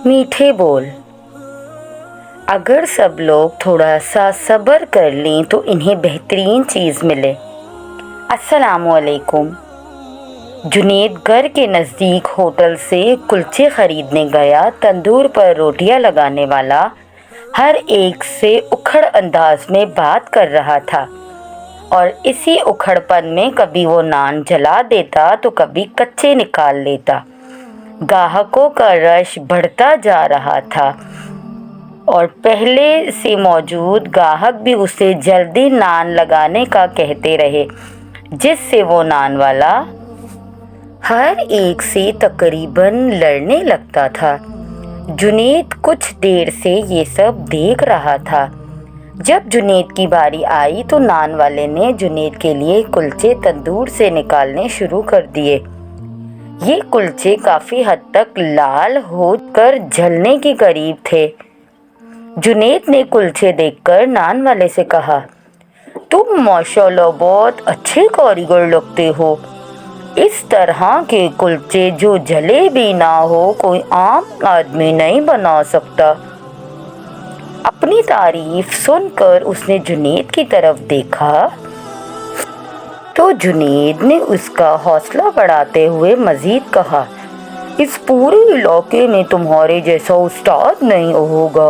मीठे बोल। अगर सब लोग थोड़ा सा सब्र कर लें तो इन्हें बेहतरीन चीज़ मिले। अस्सलामुअलैकुम। जुनेद घर के नज़दीक होटल से कुलचे ख़रीदने गया। तंदूर पर रोटियां लगाने वाला हर एक से उखड़ अंदाज में बात कर रहा था और इसी उखड़पन में कभी वो नान जला देता तो कभी कच्चे निकाल लेता। ग्राहकों का रश बढ़ता जा रहा था और पहले से मौजूद ग्राहक भी उसे जल्दी नान लगाने का कहते रहे, जिससे वो नान वाला हर एक से तकरीबन लड़ने लगता था। जुनेद कुछ देर से ये सब देख रहा था। जब जुनेद की बारी आई तो नान वाले ने जुनेद के लिए कुलचे तंदूर से निकालने शुरू कर दिए। ये कुलचे काफ़ी हद तक लाल होकर जलने के करीब थे। जुनेद ने कुलचे देखकर नान वाले से कहा, तुम माशाल्लाह बहुत अच्छे कारीगर लगते हो। इस तरह के कुलचे जो जले भी ना हो कोई आम आदमी नहीं बना सकता। अपनी तारीफ सुनकर उसने जुनेद की तरफ देखा तो जुनेद ने उसका हौसला बढ़ाते हुए मज़ीद कहा, इस पूरे इलाके में तुम्हारे जैसा उस्ताद नहीं होगा।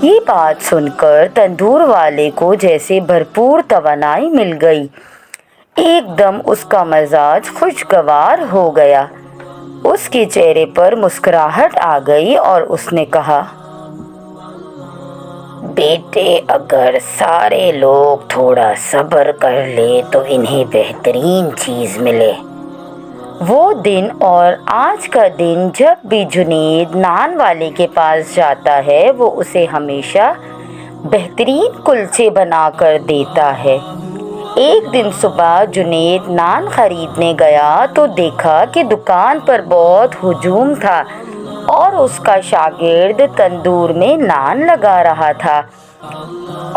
ये बात सुनकर तंदूर वाले को जैसे भरपूर तवानाई मिल गई। एकदम उसका मिजाज खुशगवार हो गया। उसके चेहरे पर मुस्कुराहट आ गई और उसने कहा, बेटे अगर सारे लोग थोड़ा सब्र कर ले तो इन्हें बेहतरीन चीज़ मिले। वो दिन और आज का दिन जब भी जुनेद नान वाले के पास जाता है वो उसे हमेशा बेहतरीन कुलचे बना कर देता है। एक दिन सुबह जुनेद नान खरीदने गया तो देखा कि दुकान पर बहुत हुजूम था और उसका शागिर्द तंदूर में नान लगा रहा था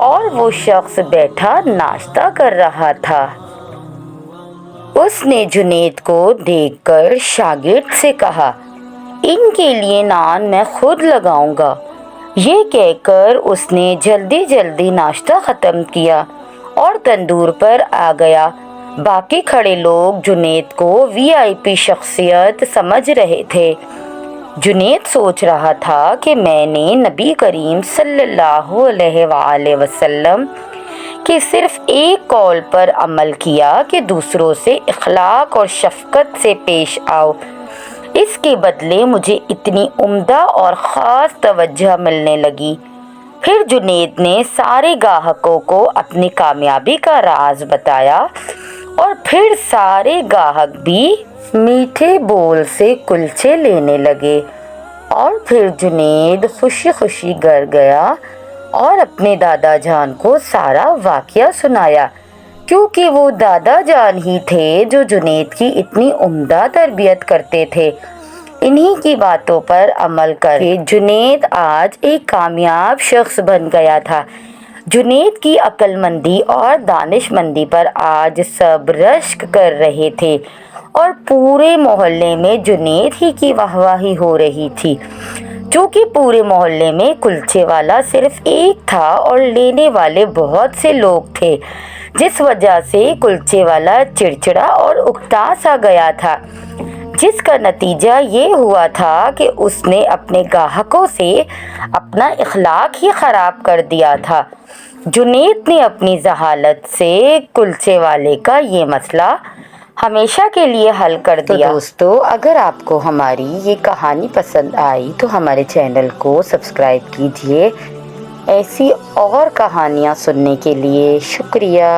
और वो शख्स बैठा नाश्ता कर रहा था। उसने जुनेद को देखकर शागिर्द से कहा, इनके लिए नान मैं खुद लगाऊंगा। ये कहकर उसने जल्दी जल्दी नाश्ता ख़त्म किया और तंदूर पर आ गया। बाकी खड़े लोग जुनेद को वीआईपी शख्सियत समझ रहे थे। जुनेद सोच रहा था कि मैंने नबी करीम सल्लल्लाहु अलैहि वसल्लम के सिर्फ एक कौल पर अमल किया कि दूसरों से इखलाक और शफ़क़त से पेश आओ। इसके बदले मुझे इतनी उम्दा और ख़ास तवज्जो मिलने लगी। फिर जुनेद ने सारे ग्राहकों को अपनी कामयाबी का राज बताया और फिर सारे ग्राहक भी मीठे बोल से कुलचे लेने लगे। और फिर जुनेद खुशी खुशी घर गया और अपने दादा जान को सारा वाक़या सुनाया, क्योंकि वो दादा जान ही थे जो जुनेद की इतनी उम्दा तरबियत करते थे। इन्हीं की बातों पर अमल करके जुनेद आज एक कामयाब शख्स बन गया था। जुनेद की अक्लमंदी और दानिशमंदी पर आज सब रश्क कर रहे थे और पूरे मोहल्ले में जुनेद ही की वाहवाही हो रही थी, क्योंकि पूरे मोहल्ले में कुलचे वाला सिर्फ एक था और लेने वाले बहुत से लोग थे, जिस वजह से कुलचे वाला चिड़चिड़ा और उकता सा गया था, जिसका नतीजा ये हुआ था कि उसने अपने ग्राहकों से अपना इखलाक ही ख़राब कर दिया था। जुनेद ने अपनी जहालत से कुलचे वाले का ये मसला हमेशा के लिए हल कर दिया। तो दोस्तों, अगर आपको हमारी ये कहानी पसंद आई तो हमारे चैनल को सब्सक्राइब कीजिए। ऐसी और कहानियाँ सुनने के लिए शुक्रिया।